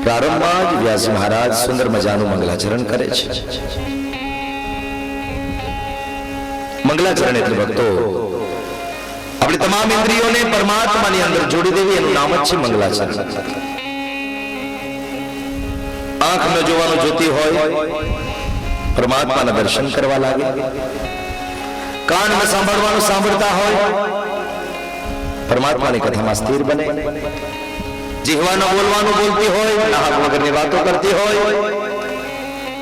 પ્રારંભમાં જ વ્યાસજી મહારાજ સુંદર મજાનું મંગલાચરણ કરે છે. મંગલાચરણ એટલે ભક્તો આપણી તમામ ઇન્દ્રિયોને પરમાત્માની અંદર જોડી દેવી, એનું નામ જ છે મંગલાચરણ. આંખ ન જોવાનું જોતી હોય પરમાત્માના દર્શન કરવા લાગે, કાન ન સાંભળવાનું સાંભળતા હોય પરમાત્માની કથામાં સ્થિર બને, જીહવા ન બોલવાનું બોલતી હોય, નાહક વગરની વાતો કરતી હોય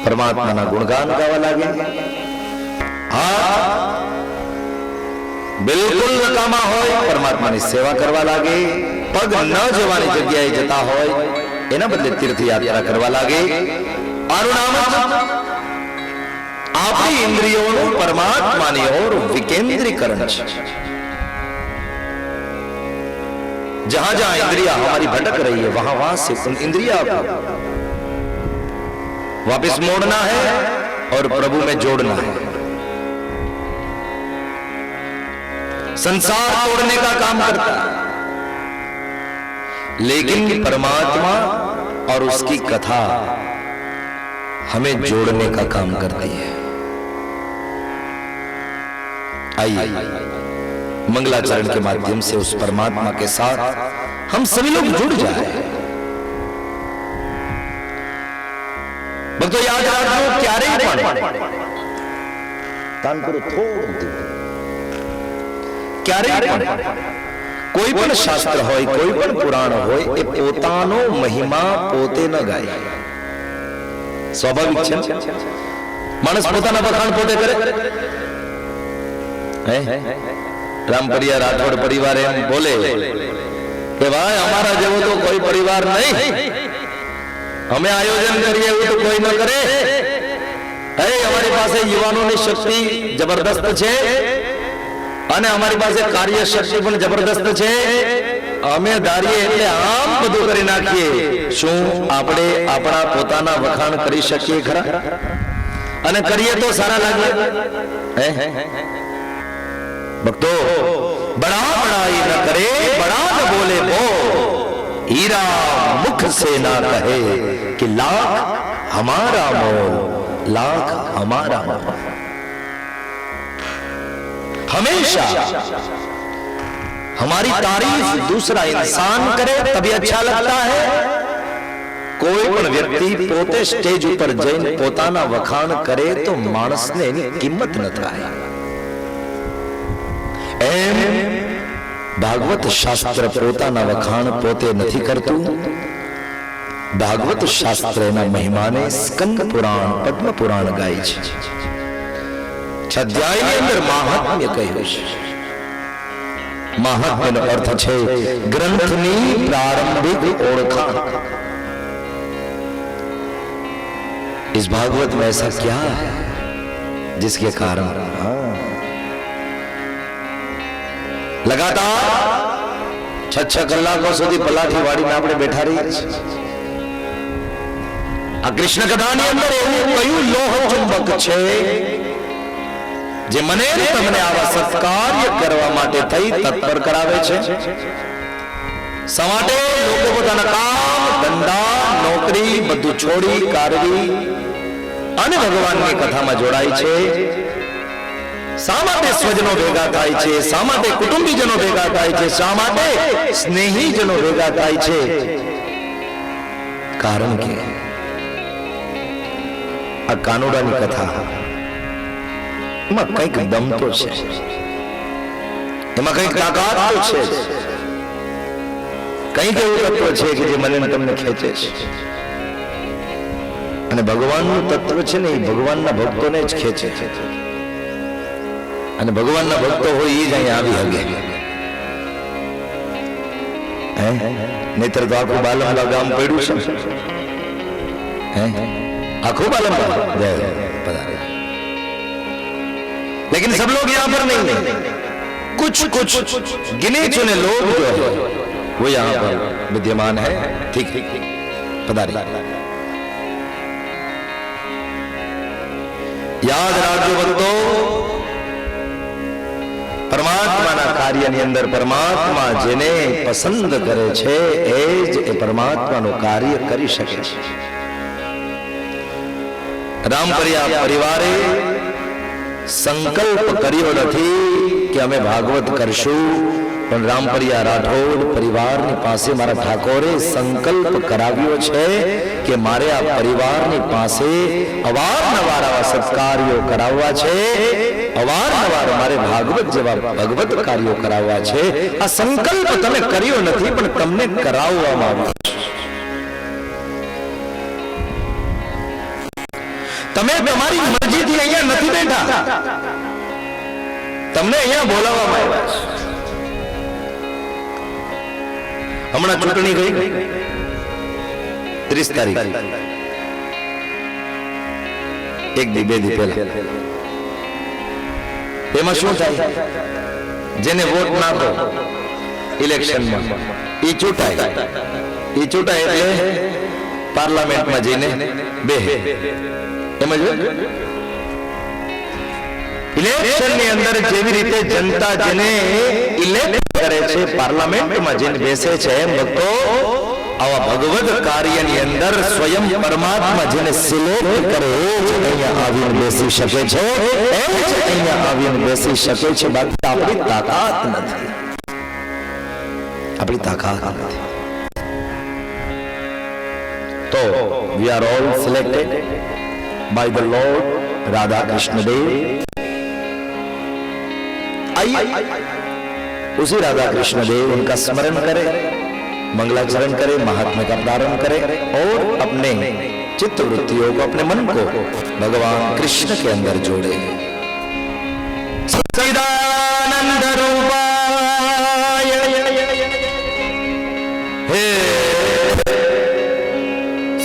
પરમાત્માના ગુણગાન ગાવા લાગે, હા બિલકુલ નકામા હોય પરમાત્માની સેવા કરવા લાગે, પગ ન જવાની જગ્યાએ જતા હોય એના બદલે તીર્થયાત્રા કરવા લાગે. આનું નામ આપણી ઇન્દ્રિયોનું પરમાત્માની ઓર વિકેન્દ્રીકરણ છે. जहां जहां इंद्रिया हमारी भटक रही है वहां वहां से उन इंद्रिया को वापस मोड़ना है और प्रभु में जोड़ना है. संसार तोड़ने का काम करता है लेकिन परमात्मा और उसकी कथा हमें जोड़ने का काम करती है. आइए मंगलाचरण के माध्यम से उस परमात्मा के साथ हम सभी लोग जुड़ जाए. भक्तों याद રાખજો ક્યારેય પણ કાન કરો થોડું, ક્યારેય પણ કોઈ પણ શાસ્ત્ર હોય, કોઈ પણ પુરાણ હોય એ પોતાનો મહિમા પોતે ન ગાય. સ્વાભાવિક છે માણસ પોતાના વખાણ પોતે કરે. રામપરિયા રાઠોડ પરિવાર એમ બોલે કે ભાઈ અમારા જેવો તો કોઈ પરિવાર નહીં, અમે આયોજન કરીએ એવું તો કોઈ ન કરે. અમારી પાસે યુવાનોની શક્તિ જબરદસ્ત છે અને અમારી પાસે કાર્ય શક્તિ પણ જબરદસ્ત છે. અમે ધારીએ એટલે આમ બધું કરી નાખીએ. શું આપણે આપણા પોતાના વખાણ કરી શકીએ ખરા? અને કરીએ તો સારા લાગે. भक्तों बड़ा बड़ाई न करे, बड़ा न बोले वो, हीरा मुख से ना कहे कि लाख हमारा मोल, लाख हमारा मोल. हमेशा हमारी तारीफ दूसरा इंसान करे तभी अच्छा लगता है. कोई पण व्यक्ति पोते स्टेज पर जઈને પોતાના વખાણ કરે તો માણસને એની કિંમત ન થાય. એમ ભાગવત શાસ્ત્ર પોતાના વખાણ પોતે નથી કરતું. ભાગવત શાસ્ત્ર એના મહિમાને સ્કંદ પુરાણ, પદ્મ પુરાણ ગાય છે. અધ્યાયની અંદર મહાત્મ્ય કહ્યું છે. મહાત્મ્યનો અર્થ છે ગ્રંથની પ્રારંભિક ઓળખાણ. इस भागवत में ऐसा क्या है जिसके कारण लगातार 6 કલાકો સુધી પલાઠી વાળીને આપણે બેઠા રહીએ છીએ. આ કૃષ્ણ કથાની અંદર એવું કયું લોહ ચુંબક છે જે મને તમને આવા સત્કાર્ય કરવા માટે થઈ તત્પર કરાવે છે? શા માટે લોકો પોતાના કામ, ધંધા, નોકરી બધું છોડી કારવી અને ભગવાનની કથામાં જોડાય છે? શા માટે સ્વજનો ભેગા થાય છે? શા માટે કુટુંબીજનો ભેગા થાય છે? શા માટે સ્નેહીજનો ભેગા થાય છે? કારણ કે આ કાનુડાની કથા એમાં કંઈક દમ તો છે, એમાં કંઈક તાકાત તો છે, કંઈક એવું તત્વ છે કે જે મને તમને ખેંચે છે. અને ભગવાનનું તત્વ છે ને એ ભગવાનના ભક્તોને જ ખેંચે છે. અને ભગવાનના ભક્તો હોય એ જ અહીંયા આવી હગે. નહીતર તો આખું બાલમલા ગામ પડ્યું છે. આખું बालमला लेकिन सब लोग यहाँ पर नहीं है. कुछ कुछ गिने चुने लोग जो है वो यहाँ पर विद्यमान है. ठीक पधारी. याद રાખજો ભક્તો પરમાત્માના કાર્યની અંદર પરમાત્મા જેને પસંદ કરે છે એ જ એ પરમાત્માનું કાર્ય કરી શકે છે. રામપરિયા પરિવારે સંકલ્પ કર્યો નથી કે અમે ભાગવત કરશું, પણ રામપરિયા રાઠોડ પરિવારની પાસે મારા ઠાકોરે સંકલ્પ કરાવ્યો છે કે મારે આ પરિવારની પાસે અવારનવાર આવા સત્કાર્યો કરાવવા છે, અવારનવાર મારે ભાગવત જેવા ભગવત કાર્યો કરાવવા છે. આ સંકલ્પ તમે કર્યો નથી, પણ તમને કરાવવામાં આવ્યો છે. તમે તમારી મરજીથી અહીંયા નથી બેઠા, તમને અહીંયા બોલાવવામાં આવ્યા છે. હમણાં ચૂંટણી ગઈ 30 તારીખ, એક દી બે દી પહેલા. એમાં શું થાય? જેને વોટ નાખો ઇલેક્શનમાં એ ચૂંટાય, એ ચૂંટાય એટલે પાર્લામેન્ટમાં જઈને બેહે. એમ જ ઇલેક્શનની અંદર જેવી રીતે જનતા જેને ઇલેક્ટ કરે છે, પાર્લામેન્ટમાં જઈને બેસે છે, એમ ભક્તો આવા ભગવદ કાર્યની અંદર સ્વયં પરમાત્મા જેને સિલેક્ટ કરે એ જ અહીંયા આવીને બેસી શકે છે, એ જ અહીંયા આવીને બેસી શકે છે. બાકી આપણી તાકાત નથી, આપણી તાકાત નથી. તો we are all selected by the Lord Radha Krishna Dev. आइए उसी राधा कृष्ण देव उनका स्मरण करें, मंगलाचरण करें, महात्म्य का प्रारंभ करें और अपने चित्त वृत्तियों को, अपने मन को भगवान कृष्ण के अंदर जोड़े. सच्चिदानंद रूपाय हे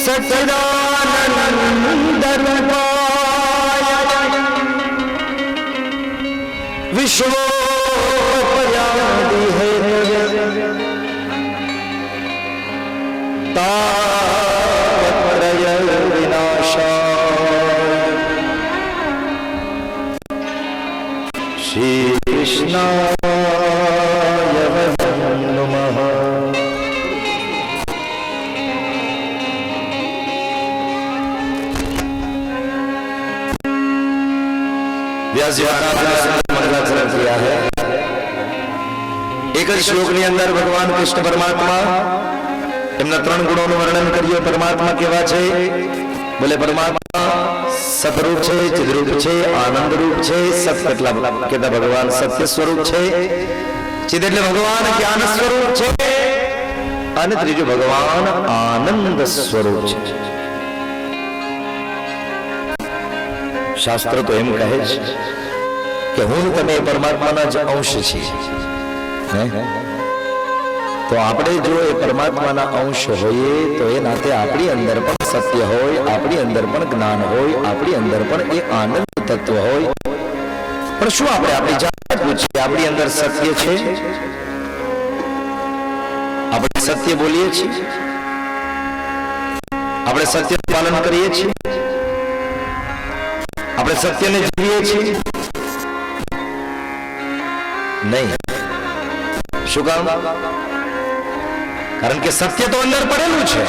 सच्चिदानंद रूपाय विश्वोपयादि है तापत्रय विनाशाय श्री कृष्णाय नमः. व्यास जी मंगलाचरण किया है. एक श्लोकની અંદર ભગવાન કૃષ્ણ પરમાત્મા એમના 3 ગુણોનું વર્ણન કર્યું. પરમાત્મા કેવા છે? બોલે પરમાત્મા સતરૂપ છે, ચિદરૂપ છે, આનંદ રૂપ છે. સત કેટલા ભગવાન સત્ય સ્વરૂપ છે, ચિદ એટલે ભગવાન જ્ઞાન સ્વરૂપ છે, અને ત્રીજું ભગવાન આનંદ સ્વરૂપ છે. શાસ્ત્ર તો એમ કહે છે કે હું તમે પરમાત્માના જ અંશ છીએ. તો આપણે જો એ પરમાત્માના અંશ હોઈએ તો એ નાતે આપણી અંદર પણ સત્ય હોય, આપણી અંદર પણ જ્ઞાન હોય, આપણી અંદર પણ એ આનંદ તત્વ હોય. પણ શું આપણે આપણી જાતને પૂછીએ, આપણી અંદર સત્ય છે? આપણે સત્ય બોલીએ છીએ? આપણે સત્યનું પાલન કરીએ છીએ? આપણે સત્યને જીવીએ છીએ? નહીં. શું કામ? કારણ કે સત્ય તો અંદર પડેલું છે,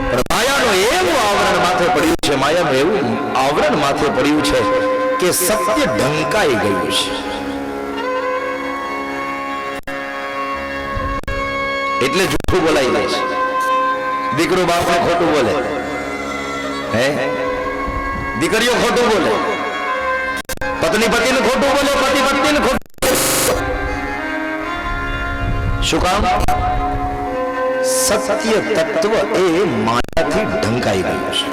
પણ માયાનું એવું આવરણ માથે પડ્યું છે, માયાનું એવું આવરણ માથે પડ્યું છે કે સત્ય ઢંકાઈ ગયું છે. એટલે જૂઠું બોલાઈ જાય છે. દીકરો બાપને ખોટું બોલે, હે દીકરીઓ ખોટું બોલે, પત્ની પતિને ખોટું બોલે, પતિ પત્નીને ખોટું. શું કામ? સત્ય તત્વ એ માયાથી ઢંકાઈ ગયું છે.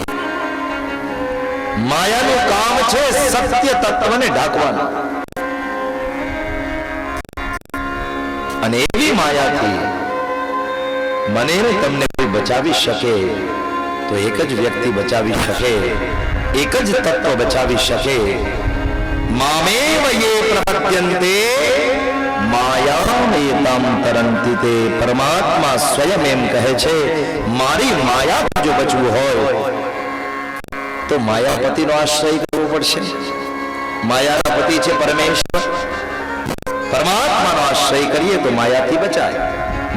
માયાનું કામ છે સત્ય તત્વને ઢાંકવાનું, અને એવી માયાથી મને તમને કોઈ બચાવી શકે તો એક જ વ્યક્તિ બચાવી શકે, એક જ તત્વ બચાવી શકે. મામેવ યે પ્રપદ્યન્તે માયામેતામ તરંતિ તે. પરમાત્મા સ્વયં એમ કહે છે, મારી માયા જો બચવું હોય તો માયાપતિનો આશ્રય કરવો પડશે. માયાના પતિ છે પરમેશ્વર, પરમાત્માનો આશ્રય કરીએ તો માયાથી બચાય,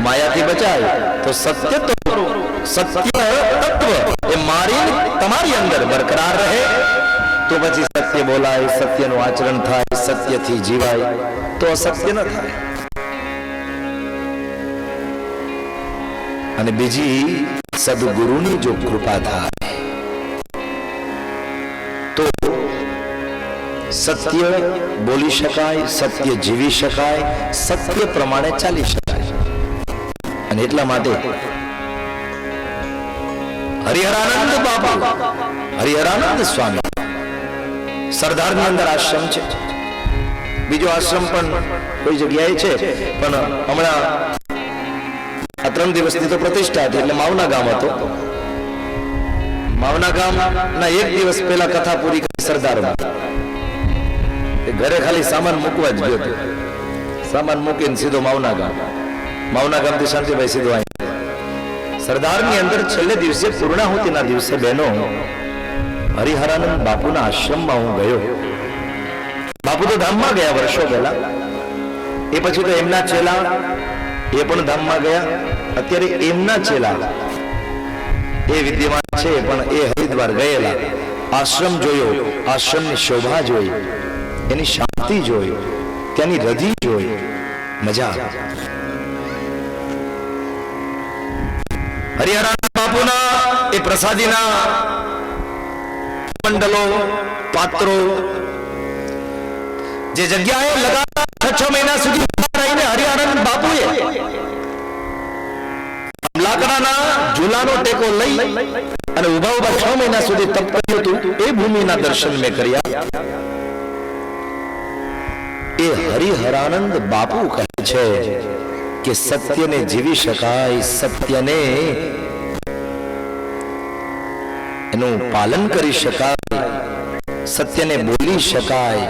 માયાથી બચાય તો સત્ય તત્વ એ મારી તમારી અંદર બરકરાર રહે તો પછી સત્ય બોલાય, સત્યનું આચરણ થાય, સત્યથી જીવાય તો અસત્ય ન થાય. અને બીજી સદગુરુની જો કૃપા થાય તો સત્ય બોલી શકાય, સત્ય જીવી શકાય, સત્ય પ્રમાણે ચાલી શકાય. અને એટલા માટે હરિહરાનંદ બાપુ, હરિહરાનંદ સ્વામી સરદારની અંદર આશ્રમ છે, બીજો આશ્રમ પણ કોઈ જગ્યાએ છે, પણ હમણાં આ 3 દિવસની તો પ્રતિષ્ઠા હતી એટલે માવના ગામ હતો. માવના ગામના 1 દિવસ પહેલા કથા પૂરી કરી સરદારમાં. ઘરે ખાલી સામાન મૂકવા જ ગયો હતો, સામાન મૂકીને સીધો માવના ગામ, માવના ગામથી શાંતિભાઈ સીધો અહીં સરદારની અંદર છેલ્લે દિવસે પૂર્ણાહુતિના દિવસે બહેનો હરિહરાનંદ બાપુના આશ્રમમાં હું ગયો. બાપુ તો ધામમાં ગયા વર્ષો પહેલા, એ પછી તો એમના ચેલા એ પણ ધામમાં ગયા. અત્યારે એમના ચેલા એ વિદ્યમાન છે પણ એ હરિદ્વાર ગયેલા. આશ્રમ જોયો, આશ્રમની શોભા જોઈ, એની શાંતિ જોઈ, ત્યાંની રધી જોઈ, મજા. હરિહરાનંદ બાપુના એ પ્રસાદીના મંડલો, પાત્રો જે જગ્યાએ લગાતાર 6 મહિના સુધી રહીને હરિહરાનંદ બાપુએ લાકડાના ઝૂલાનો ટેકો લઈ અને ઉભા 6 મહિના સુધી તપ કર્યું હતું. એ ભૂમિના દર્શન મેં કર્યા. એ હરિહરાનંદ બાપુ કહે છે કે સત્યને જીવી શકાય, સત્યને એનું પાલન કરી શકાય, સત્યને બોલી શકાય.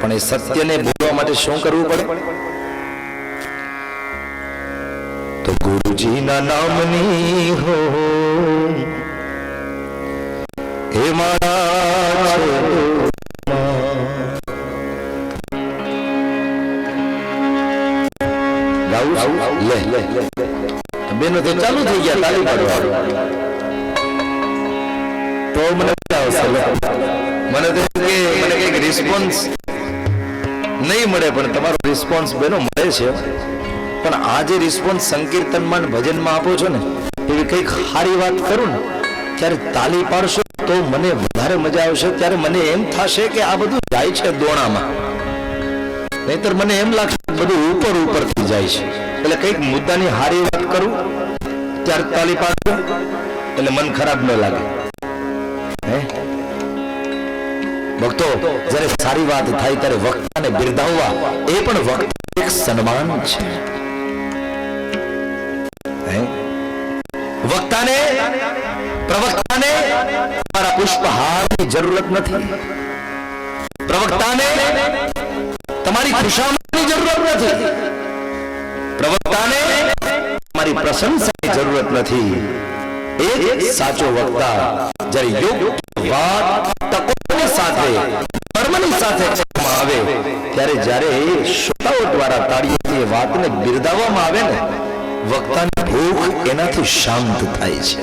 પણ એ સત્યને બોલવા માટે શું કરવું પડે? તો ગુરુજીના નામની હો હે મારા બેનો તો ચાલુ થઈ ગયા તાળી પાડવા, તો મને મને કઈક રિસ્પોન્સ નહીં મળે, પણ તમારો રિસ્પોન્સ બેનો મળે છે. પણ આ જે રિસ્પોન્સ સંકીર્તનમાં ભજનમાં આપો છો ને, એવી કઈક સારી વાત કરું ને ત્યારે તાળી પાડશો તો મને વધારે મજા આવશે. ત્યારે મને એમ થશે કે આ બધું જાય છે દોણામાં, નહીતર મને એમ લાગશે બધું ઉપર ઉપરથી જાય છે. એટલે કઈક મુદ્દાની હારી વાત કરું ત્યારે તાળી પાડજો એટલે મન ખરાબ ન લાગે. ભક્તો, જ્યારે સારી વાત થાય ત્યારે વક્તાને બિરદાવવા એ પણ વક્તા એક સન્માન છે. વક્તાને, પ્રવક્તાને તમારા પુષ્પહારની જરૂરત નથી, પ્રવક્તાને તમારી ખુશામતની જરૂરત નથી, પ્રવક્તાને તમારી પ્રશંસાની જરૂરત નથી. એક સાચો વક્તા જ્યારે યોગ્ય વાત તકોની સાથે, કર્મની સાથે આવે ત્યારે જ્યારે શ્રોતાઓ દ્વારા તાળીઓથી એ વાતને બિરદાવવામાં આવે ને, વક્તાની ભૂખ એનાથી શાંત થાય છે.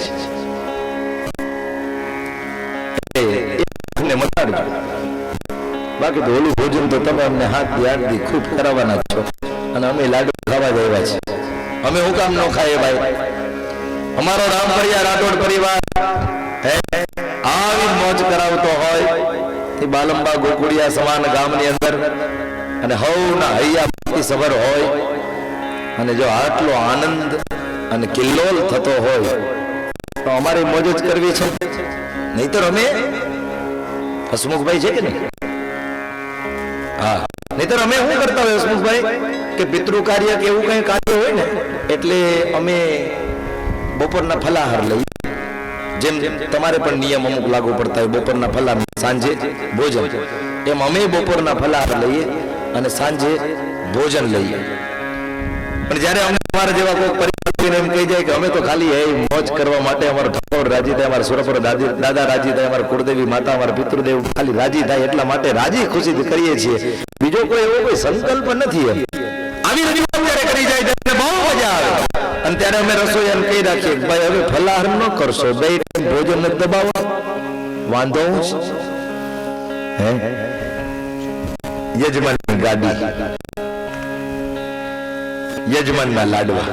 બાકી તો ઓલું ભોજન તો તમે અમને હાથથી ખૂબ કરાવવાના છો, અને અમે લાડુ ખાવા દેવા છે. અમે હું કામ ન ખાઈએ ભાઈ? અમારો રામપરિયા રાઠોડ પરિવાર આવી મોજ કરાવતો હોય તે બાલંબા ગોકુળિયા સમાન ગામની અંદર, અને હવના હૈયા ભક્તિ સભર હોય, અને જો આટલો આનંદ અને કિલ્લોલ થતો હોય તો અમારે મોજ જ કરવી છે. નહીતર અમે હસમુખભાઈ છે કે નહીં? હા, નહીતર અમે શું કરતા હોય હસમુખભાઈ કે પિતૃ કાર્ય કે એવું કઈ કાર્ય હોય ને એટલે અમે બપોરના ફલાહાર લઈએ. જેમ તમારે પણ નિયમ અમુક લાગુ પડતા હોય, બપોરના ફલાહાર સાંજે ભોજન, એમ અમે બપોરના ફલાહાર લઈએ અને સાંજે ભોજન લઈએ. પણ જયારે અમે તમારા જેવા કોઈ પરિવાર જોઈને એમ કહી જાય કે અમે તો ખાલી એ મોજ કરવા માટે અમારો ઠાકોર રાજી થાય, અમારા સુરપુર દાદા રાજી થાય, અમારા કુળદેવી માતા, અમારા પિતૃદેવ ખાલી રાજી થાય એટલા માટે રાજી ખુશી કરીએ છીએ, બીજો કોઈ એવો કોઈ સંકલ્પ નથી. એમ આવી રજૂઆત જ્યારે કરી જાય ત્યારે બહુ મજા આવે. અને ત્યારે અમે રસોઈયાને કહી રાખીએ કે ભાઈ હવે ફલાહાર ન કરશો, બે ટાઈમ ભોજન નથી દબાવો, વાંધો હે યજમાનની ગાડી, યજમાનના લાડવા,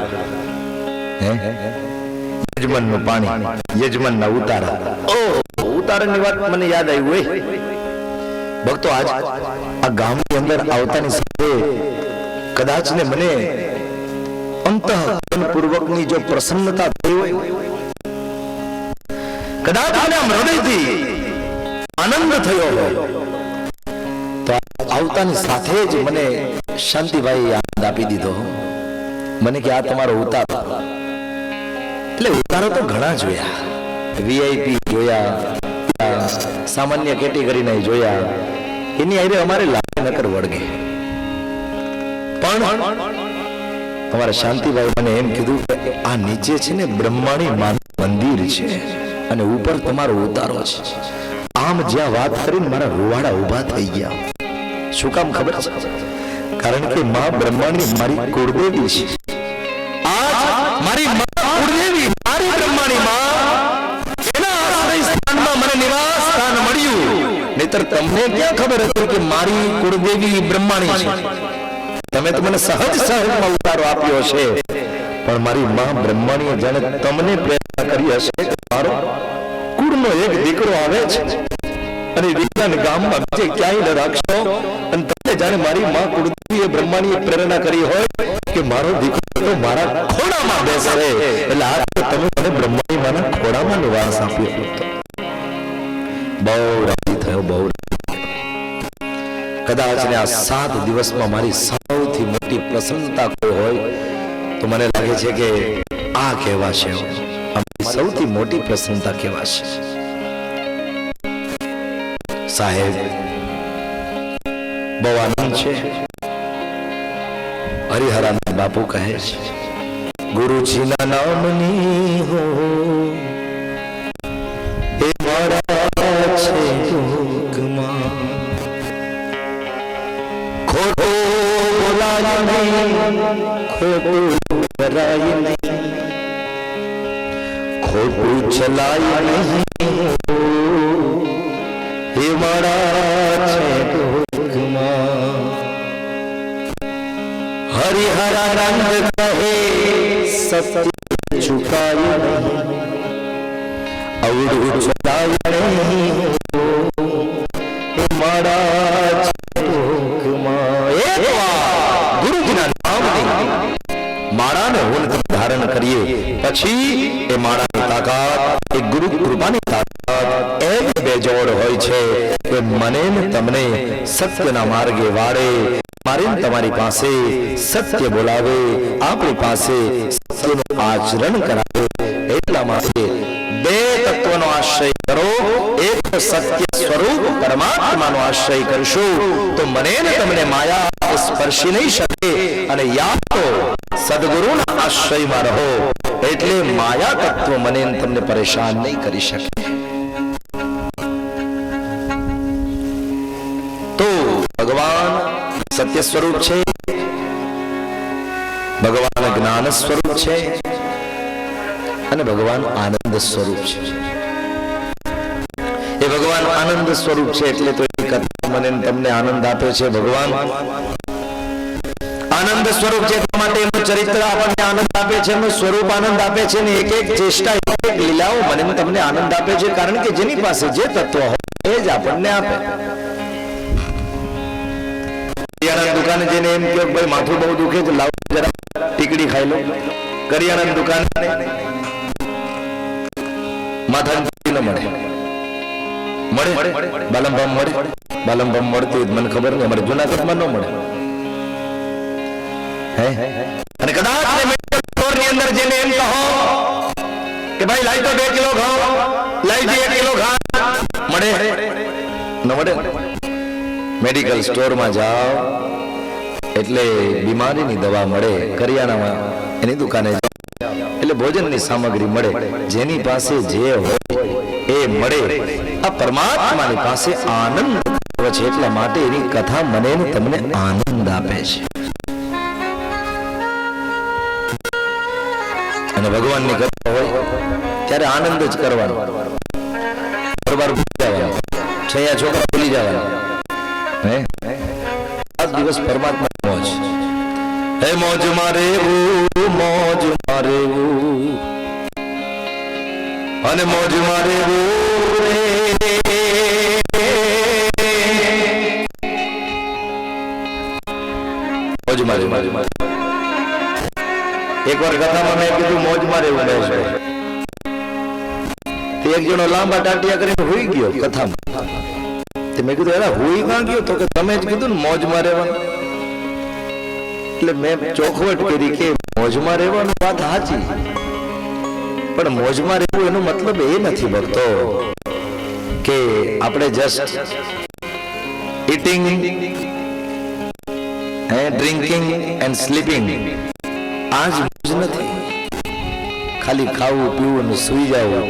યજમાનનું પાણી, યજમાનના ઉતારા. ઉતારાની વાત મને યાદ આવી હોય ભક્તો, આજ આ ગામની અંદર આવતાની સાથે કદાચ ને મને અંતઃકરણપૂર્વકની જો પ્રસન્નતા થઈ હોય, કદાચ મને આમ હૃદયથી આનંદ થયો હોય, તો આવતાની સાથે જ મને શાંતિભાઈ આનંદ આપી દીધો. મને કે આ તમારો ઉતારો. એટલે ઉતારો તો ઘણા જોયા, વીઆઈપી જોયા, સામાન્ય કેટેગરીના જોયા, એની આરે અમારે લાગે નકર વળગે. પણ અમારા શાંતિભાઈ મને એમ કીધું કે આ નીચે છે ને બ્રહ્માણી માનું મંદિર છે અને ઉપર તમારો ઉતારો છે. આમ જ્યાં વાત કરીને મારા રૂવાડા ઉભા થઈ ગયા. શું કામ ખબર છે? કારણ કે માં બ્રહ્માણી મારી કુળદેવી છે. મારી કુળદેવી, મારી બ્રહ્માણી માં, એના આશ્રય સ્થાનમાં મને નિવાસ સ્થાન મળ્યું. નહીતર તમને ક્યાં ખબર હતી કે મારી કુળદેવી બ્રહ્માણી છે? તમે તો મને સહજ સહજમાં ઉતારો આપ્યો છે, પણ મારી માં બ્રહ્માણીએ જાણે તમને પ્રેરણા કરી હશે કે મારો કુળનો એક દીકરો આવે છે અને દીકરાને ગામમાં બીજે ક્યાંય ન રાખશો. અને તમને જાણે મારી માં કુળદેવીએ બ્રહ્માણીએ પ્રેરણા કરી હોય કે મારો દીકરો તો મારા ખોડામાં બેસે, એટલે આ તમે મને બ્રહ્માણી માના ખોડામાં નિવાસ આપ્યો. બહુ રાજી થયો, બહુ. કદાચ ને આ 7 દિવસમાં મારી સૌથી મોટી પ્રસન્નતા કોઈ હોય તો મને લાગે છે કે આ કહેવાશે, અમારી સૌથી મોટી પ્રસન્નતા કહેવાશે. સાહેબ બહુ આનંદ છે. હરિહરાનંદ બાપુ કહે છે, ગુરુજીના નામની હો એ મારા છે ભોગમાં, ખોટો બોલાય નહીં, ખોટું કરાય નહીં, ખોટું ચલાય નહીં, એ મારા છે ભોગમાં. હરિહરાનંદ કહે સત્ય છુપાય નહીં, અવળું ચલાય નહીં, એ મારા છે ભોગમાં. ગુરુજીના નામની માળાને હું ધારણ કરીએ પછી એ માળાની તાકાત, એ ગુરુ કૃપાની તાકાત એક બેજોડ હોય છે કે મને ને તમને સત્યના માર્ગે વાળે, મારે તમારી પાસે સત્ય બોલાવે, આપણી પાસે સત્યનું આચરણ કરાવે. એટલા માટે બે તત્વનો આશ્રય કરો. એક સત્ય સ્વરૂપ પરમાત્માનો આશ્રય કરશું તો મને ને તમને માયા સ્પર્શી નહીં શકે, અને યા તો સદગુરુના આશ્રયમાં રહો એટલે માયા તત્વ મને તમને પરેશાન નહીં કરી શકે. તો ભગવાન સત્ય સ્વરૂપ છે, ભગવાન જ્ઞાન સ્વરૂપ છે અને ભગવાન આનંદ સ્વરૂપ છે. એ ભગવાન આનંદ સ્વરૂપ છે એટલે તો એ કથા મને તમને આનંદ આપે છે. ભગવાન આનંદ સ્વરૂપ છે એટલા માટે એનું ચરિત્ર આપણને આનંદ આપે છે, એનું સ્વરૂપ આનંદ આપે છે, ને એક એક ચેષ્ટા, એક એક લીલાઓ મને તમને આનંદ આપે છે. કારણ કે જેની પાસે જે તત્વ હોય એ જ આપણને આપે. કરિયાણાની દુકાને જઈને એમ કે ભાઈ માથું બહુ દુખે છે, લાવો જરા ટીકડી ખાઈ લો. કરિયાણાની દુકાને માથાની ટીકડી ન મળે, મળે બાલમભામ મળે, બાલમભામ મળતી મને ખબર નહીં, અમારે જુનાગઢમાં ન મળે. અને કદાચ મેડિકલ સ્ટોરની અંદર જઈને એમ કહો કે ભાઈ લાઈ તો 2 કિલો ઘઉં, લાઈ 1 કિલો ઘાસ, મળે ન મળે? મેડિકલ સ્ટોરમાં જાઓ એટલે બીમારીની દવા મળે, કરિયાણામાં એની દુકાને જાઓ એટલે ભોજનની સામગ્રી મળે, જેની પાસે જે હોય એ મળે. આ પરમાત્માની પાસે આનંદ છે, એટલા માટે એની કથા મને ને તમને આનંદ આપે છે. અને ભગવાનની કથા હોય ત્યારે આનંદ જ કરવાનો, બરોબર ભૂલી જવાનો, છયા છોકરા ભૂલી જવાના. હે 7 દિવસ પરમાત્મા મોજ. હે મોજ મારે મોજ મારે અને મોજ મારે મોજ મારે. એક વાર કથામાં મેં કીધું મોજ મારે એવું મહેશભાઈ, તે એક જણો લાંબા ટાટિયા કરીને હોઈ ગયો કથામાં. મેં કીધું એલા હોઈ ક્યાં ગયો? તો કે તમે જ કીધું ને મોજમાં રહેવાનું. એટલે મેં ચોખવટ કરી કે મોજમાં રહેવાનું વાત સાચી, પણ મોજમાં રહેવું એનો મતલબ એ નથી ભક્તો કે આપણે just eating drinking and sleeping, આ જ મોજ નથી. ખાલી ખાવું પીવું અને સુઈ જવું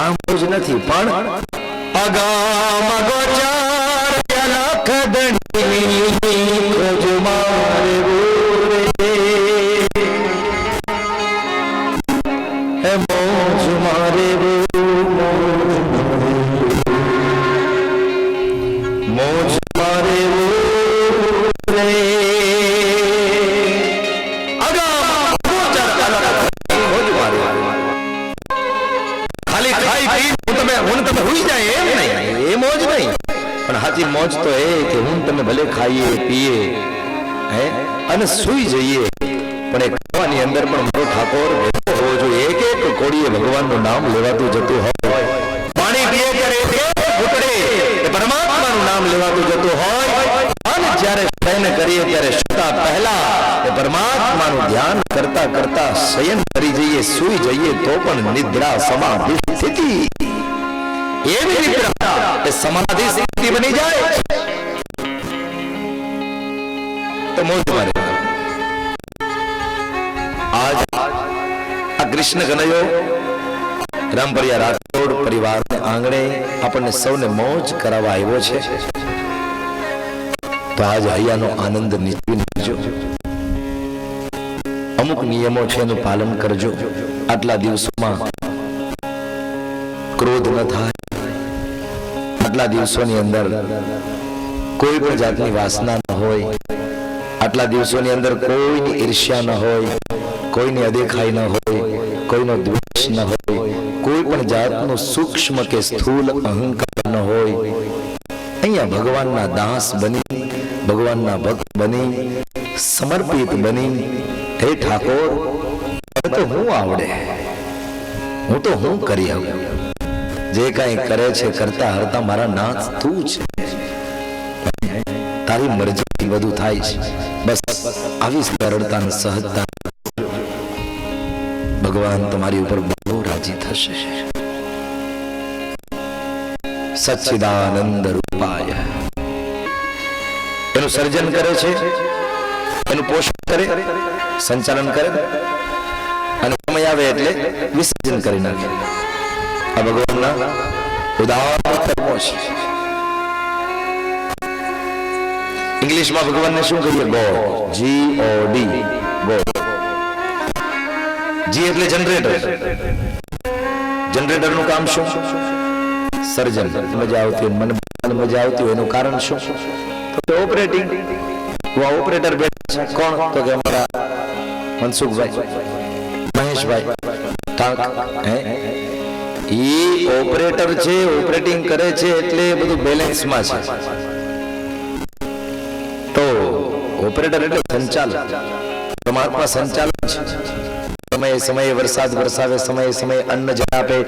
આ મોજ નથી. પણ અગામ ગોચાર લખ દંડી ખોજ મારે હે મોજ મારે મોજ મારે સાચી મોજ તો એ કે હું તમે ભલે ખાઈએ પીએ અને સુઈ જઈએ, પણ એ ખાવાની અંદર પણ મારો ઠાકોર હોવો જોઈએ. એક એક કોડીએ ભગવાનનું નામ લેવાતું જતું હોય, પાણી પીએ ત્યારે પરમાત્માનું નામ લેવાતું જતું હોય, અને જ્યારે શયન કરીએ ત્યારે સૂતા પહેલા એ પરમાત્માનું ધ્યાન કરતા કરતા શયન કરી જઈએ, સુઈ જઈએ તો પણ નિદ્રા સમાધિ સ્થિતિ, એવી નિદ્રા એ સમાધિ સ્થિતિ બની જાય તો મોજ મારે. આજ આ કૃષ્ણ કનૈયો રામપરિયા રાઠોડ પરિવારને આંગણે આપણને સૌને મોજ કરાવવા આવ્યો છે. તો આજ હૈયાનો આનંદ નીચવી લેજો. અમુક નિયમો છે એનું પાલન કરજો. આટલા દિવસોમાં ક્રોધ ન થાય, આટલા દિવસોની અંદર કોઈ પણ જાતની વાસના ન હોય, આટલા દિવસોની અંદર કોઈની ઈર્ષ્યા ન હોય, કોઈની અદેખાઈ ન હોય, કોઈનો દ્વેષ ન હોય, કોઈ પણ જાતનો સૂક્ષ્મ કે સ્થૂલ અહંકાર ન હોય. અહીંયા ભગવાનના દાસ બની, ભગવાનના ભક્ત બની, સમર્પિત બની, હે ઠાકોર મને તો હું આવડે, હું તો હું કરી આવું, જે કઈ કરે છે કરતા હરતા મારા નાથ તું છે, તારી મરજીથી બધું થાય છે. બસ આવી સરળતા અને સહજતા ભગવાન તમારી ઉપર બહુ રાજી થશે. સચ્ચિદાનંદ રૂપાય એનું સર્જન કરે છે, એનું પોષણ કરે, સંચાલન કરે, અને સમય આવે એટલે વિસર્જન કરી નાખે. આ ભગવાનના ઉદાર કર્મો છે. ઇંગ્લિશમાં ભગવાનને શું કહીએ? God, GOD, God. જી એટલે જનરેટર. જનરેટર નું કામ શું? સર્જન. મજા આવતી હોય, મને મજા આવતી હોય એનું કારણ શું? તો ઓપરેટિંગ. ઓપરેટર બેઠા છે કોણ? તો કે અમારા મનસુખભાઈ, મહેશભાઈ ટાંક. ઈ ઓપરેટર છે, ઓપરેટિંગ કરે છે એટલે બધું બેલેન્સમાં છે. તો ઓપરેટર એટલે સંચાલન. પરમાત્મા સંચાલન છે. સમયે સમયે વરસાદ વરસાવે, સમયે સમયે અન્ન જળ આપે,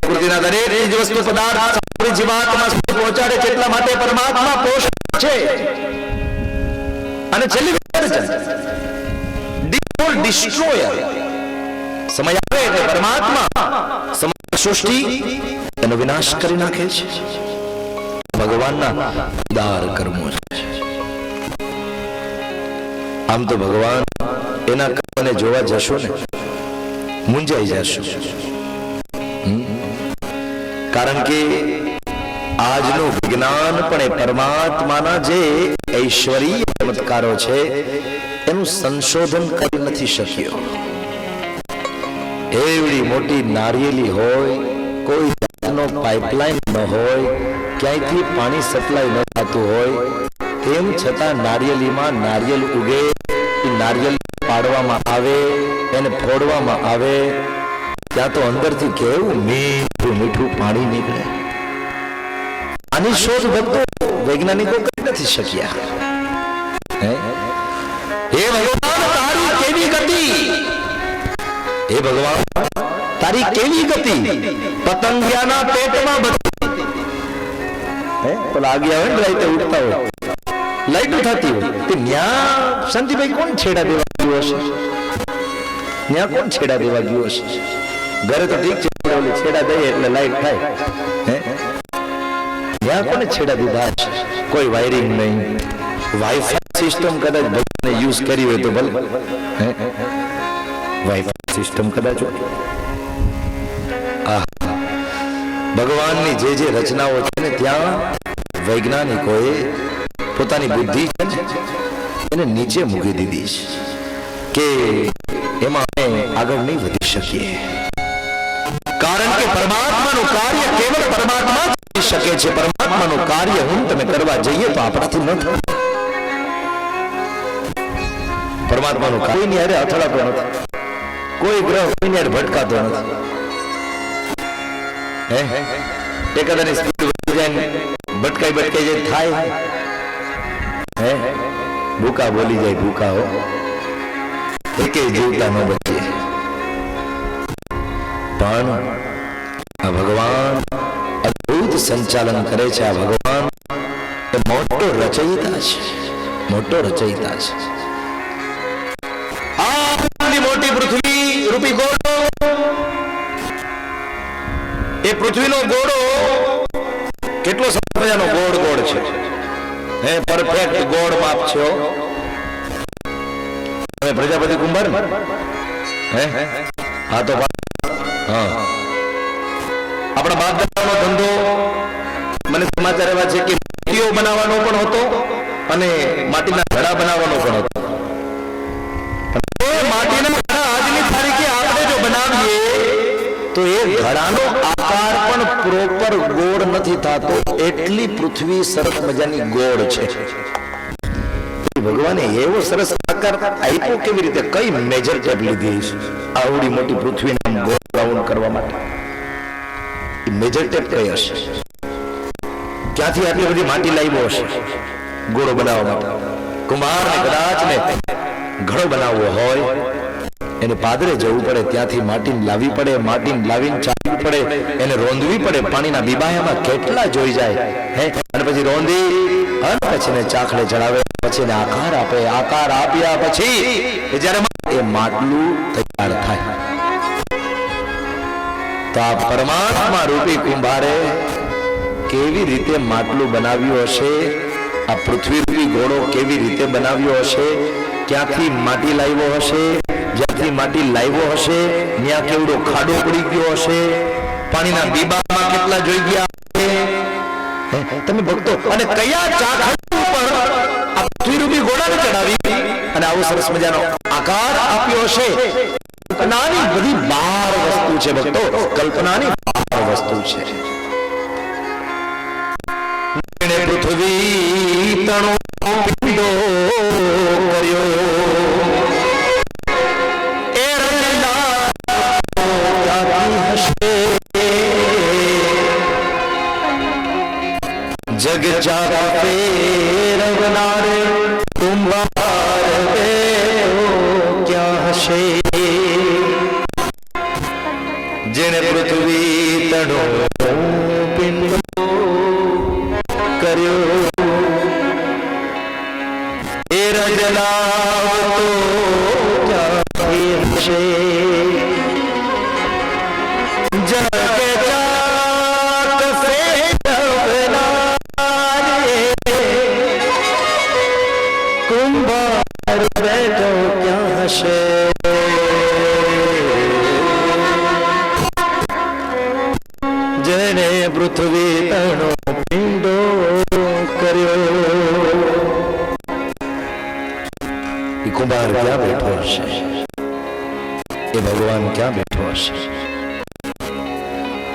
પ્રકૃતિના દરેક વસ્તુ પદાર્થ જીવાત્મા સુધી પહોંચાડે છે. એટલા માટે પરમાત્મા પોષક છે. અને છેલ્લી ડિસ્ટ્રોયર. સમય આવે એટલે પરમાત્મા સમગ્ર સૃષ્ટિ એનો વિનાશ કરી નાખે છે. ભગવાનના ઉદાર કર્મો છે. આમ તો ભગવાન એના કર્મને જોવા જશો ને મૂંઝાઈ જશો. કારણ કે આજનું વિજ્ઞાન પણ એ પરમાત્માના જે ઐશ્વર્ય ચમત્કારો છે એનું સંશોધન કરી નથી શક્યો. એવડી મોટી નારિયેલી હોય, કોઈ જાતનો પાઇપલાઇન ન હોય, ક્યાંયથી પાણી સપ્લાય ન થતું હોય, તેમ છતાં નારિયેલીમાં નારિયેલ ઉગે, નારિયેલ પાડવામાં આવે, એને ફોડવામાં આવે, ત્યાં તો અંદરથી કેવું મીઠું મીઠું પાણી નીકળે. આની શોધ ભક્તો વૈજ્ઞાનિકો કરી નથી શક્યા. હે ભગવાન તારી કેવી ગતિ, હે ભગવાન તારી કેવી ગતિ, પતંગિયાના પેટમાં બધી પેલા આગિયા હોય ને રાતે ઉઠતા હોય, લાઈટ થતી હોય, તે ન્યા શાંતિભાઈ કોણ છેડા દેવા ગયું હશે? ન્યા કોણ છેડા દેવા ગયું હશે? ઘરે તો ઠીક છે, છેડા દઈએ એટલે લાઈટ થાય. ત્યાં કોને છેડા દીધા હશે? કોઈ વાયરિંગ નહીં, વાઈફાઈ સિસ્ટમ કદાચ ભગવાને યુઝ કરી હોય તો ભલે, વાઈફાઈ સિસ્ટમ કદાચ ભગવાનની જે જે રચનાઓ છે ને ત્યાં વૈજ્ઞાનિકોએ પોતાની બુદ્ધિ છે ને એને નીચે મૂકી દીધી છે કે એમાં અમે આગળ નહીં વધી શકીએ. કારણ કે પરમાત્માનું કાર્ય કેવળ પરમાત્મા કરી શકે છે. પરમાત્માનું કાર્ય હું તમે કરવા જઈએ તો આપણાથી ન થાય. પરમાત્માનું કાર્ય કોઈની હારે અથડાતો નથી, કોઈ ગ્રહ કોઈની હારે ભટકાતો નથી. એકાદાની સ્પીડ વધી જાય, ભટકાઈ જાય થાય, ભૂકા બોલી જાય, ભૂકા હો, એકે જીવતા ન બચે. પણ આ ભગવાન અદ્ભુત સંચાલન કરે છે. આ ભગવાન એ મોટો રચયિતા છે, મોટો રચયિતા છે. આ મોટી પૃથ્વી રૂપી ગોળો, એ પૃથ્વીનો ગોળો કેટલો સમજાનો ગોળ ગોળ છે, પરફેક્ટ ગોળ માપ છે. તમે પ્રજાપતિ કુંભાર ને હા તો આપણા બાપ દાદાનો ધંધો મને સમાચાર એવા છે કે મૂર્તિઓ બનાવવાનો પણ હતો અને માટીના ઘડા બનાવવાનો પણ હતો. માટીના ઘડા આજની તારીખે આપણે જો બનાવીએ તો એ ઘડાનો આકાર પણ પ્રોપર ગોળ નથી થતો, એટલી પૃથ્વી સરસ મજાની ગોળ છે. ભગવાને એવો સરસ આકાર આપ્યો કેવી રીતે? કઈ મેજર ટેપ લીધી છે આવડી મોટી પૃથ્વીને ગોળ રાઉન્ડ કરવા માટે? મેજર ટેપ કઈ હશે? ક્યાંથી આટલી બધી માટી લાવ્યો હશે ગોળો બનાવવા માટે? કુંભારને કદાચ ને ઘડો બનાવવો હોય એને પાદરે જવું પડે, ત્યાંથી માટીને લાવવી પડે, માટીને લાવીને ચાલવી પડે, એને રોંધવી પડે, પાણીના બીબાયામાં કેટલા જોઈ જાય, અને પછી રોંધી અને પછી એને ચાખડે ચડાવે, પછી એને આકાર આપે, આકાર આપ્યા પછી જ્યારે એ માટલું તૈયાર થાય. તો આ પરમાત્મા રૂપી કુંભારે કેવી રીતે માટલું બનાવ્યું હશે? આ પૃથ્વી રૂપી ઘોડો કેવી રીતે બનાવ્યો હશે? ક્યાંથી માટી લાવ્યો હશે? જ્યાંથી માટી લાવ્યો હશે ત્યાં કેવડો ખાડો પડી ગયો હશે, પાણીના બીબામાં કેટલા જોઈ ગયા હશે તમે ભક્તો, અને કયા ચાખડા ઉપર આ પૃથ્વી રૂપી ઘોડાને ચડાવી અને આવો સરસ મજાનો આકાર આપ્યો હશે. કલ્પનાની બધી 12 વસ્તુ છે ભક્તો, કલ્પનાની 12 વસ્તુ છે. પૃથ્વી તણો પિંડો કર્યો, એ રચના હશે જગ જાગા ફેરવનાર કુંભાર ક્યાં હશે? જેને પૃથ્વી તણો પિંડો કર્યો, એ રજલાવતો ક્યાંથી હશે? જગ જાગ ફેરવનારે કુંભાર બેઠો ક્યાં હશે? પૃથ્વી તણો પિંડો કર્યો. એ કુંભાર ક્યાં બેઠો હશે? એ ભગવાન ક્યાં બેઠો હશે?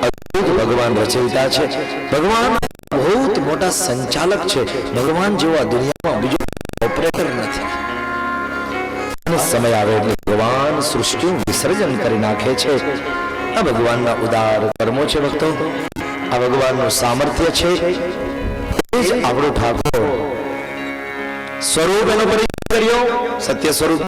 અદ્ભુત ભગવાન રચયિતા છે. ભગવાન બહુ મોટા સંચાલક છે. ભગવાન જેવા દુનિયામાં બીજો ઓપરેટર નથી. સમય આવે એટલે ભગવાન સૃષ્ટિનું વિસર્જન કરી નાખે છે. આ ભગવાનના ઉદાર કર્મો છે ભક્તો. આ ભગવાનનું સામર્થ્ય છે. એ જ આપણો ઠાકોર સ્વરૂપ એનો પરિચય કર્યો. સત્ય સ્વરૂપ